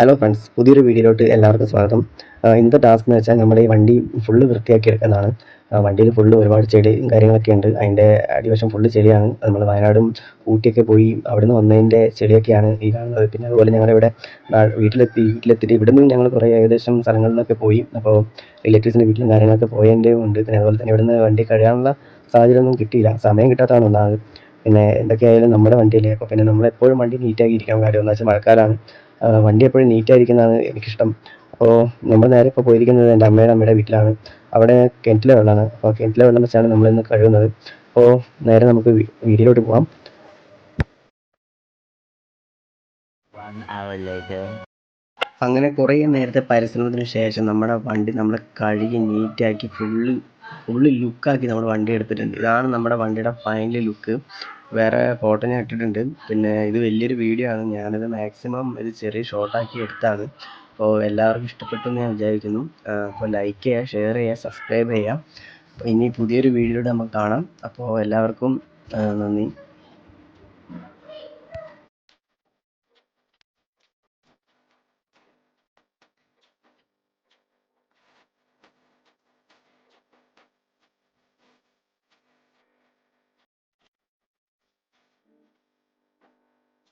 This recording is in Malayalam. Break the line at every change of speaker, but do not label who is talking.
ഹലോ ഫ്രണ്ട്സ്, പുതിയൊരു വീഡിയോയിലോട്ട് എല്ലാവർക്കും സ്വാഗതം. ഇന്നത്തെ ടാസ്ക് എന്ന് വെച്ചാൽ നമ്മുടെ ഈ വണ്ടി ഫുള്ള് വൃത്തിയാക്കി എടുക്കുന്നതാണ്. വണ്ടിയിൽ ഫുള്ള് ഒരുപാട് ചെളിയും കാര്യങ്ങളൊക്കെ ഉണ്ട്. അതിൻ്റെ അടിവശം ഫുള്ള് ചെളിയാണ്. നമ്മൾ വയനാടും ഊട്ടിയൊക്കെ പോയി അവിടുന്ന് വന്നതിൻ്റെ ചെളിയൊക്കെയാണ് ഈ കാണുന്നത്. പിന്നെ അതുപോലെ ഞങ്ങളിവിടെ വീട്ടിലെത്തിയിട്ട് ഇവിടുന്ന് ഞങ്ങൾ കുറേ ഏകദേശം സ്ഥലങ്ങളിൽ നിന്നൊക്കെ പോയി. അപ്പോൾ റിലേറ്റീവ്സിൻ്റെ വീട്ടിലും കാര്യങ്ങളൊക്കെ പോയതിൻ്റെ ഉണ്ട്. പിന്നെ അതുപോലെ തന്നെ ഇവിടുന്ന് വണ്ടി കഴുകാനുള്ള സാഹചര്യമൊന്നും കിട്ടിയില്ല. സമയം കിട്ടാത്തതാണ് ഒന്നാമത്. പിന്നെ എന്തൊക്കെയായാലും നമ്മുടെ വണ്ടിയല്ലേ, അപ്പോൾ പിന്നെ നമ്മളെപ്പോഴും വണ്ടി നീറ്റാക്കി ഇരിക്കാൻ കാര്യം എന്ന് വെച്ചാൽ മഴക്കാലമാണ്. വണ്ടി എപ്പോഴും നീറ്റായിരിക്കുന്നതാണ് എനിക്കിഷ്ടം. അപ്പോൾ നമ്മൾ നേരെ ഇപ്പോൾ പോയിരിക്കുന്നത് എൻ്റെ അമ്മയുടെ വീട്ടിലാണ്. അവിടെ കിണറ്റിലെ വെള്ളമാണ്. അപ്പോൾ കിണറ്റിലെ വെള്ളം വെച്ചാണ് നമ്മളിന്ന് കഴുകുന്നത്. അപ്പോൾ നേരെ നമുക്ക് വീഡിയോയിലോട്ട് പോകാം. അങ്ങനെ കുറേ നേരത്തെ പരിശ്രമത്തിന് ശേഷം നമ്മുടെ വണ്ടി നമ്മൾ കഴുകി നീറ്റാക്കി ഫുള്ള് ലുക്കാക്കി നമ്മുടെ വണ്ടി എടുത്തിട്ടുണ്ട്. ഇതാണ് നമ്മുടെ വണ്ടിയുടെ ഫൈനൽ ലുക്ക്. വേറെ ഫോട്ടോ ഞാൻ ഇട്ടിട്ടുണ്ട്. പിന്നെ ഇത് വലിയൊരു വീഡിയോ ആണ്. ഞാനിത് മാക്സിമം ഇത് ചെറിയ ഷോർട്ടാക്കി എടുത്താണ്. അപ്പോൾ എല്ലാവർക്കും ഇഷ്ടപ്പെട്ടു എന്ന് ഞാൻ വിചാരിക്കുന്നു. അപ്പോൾ ലൈക്ക് ചെയ്യുക, ഷെയർ ചെയ്യുക, സബ്സ്ക്രൈബ് ചെയ്യുക. അപ്പോൾ ഇനി പുതിയൊരു വീഡിയോയിലൂടെ നമുക്ക് കാണാം. അപ്പോൾ എല്ലാവർക്കും നന്ദി.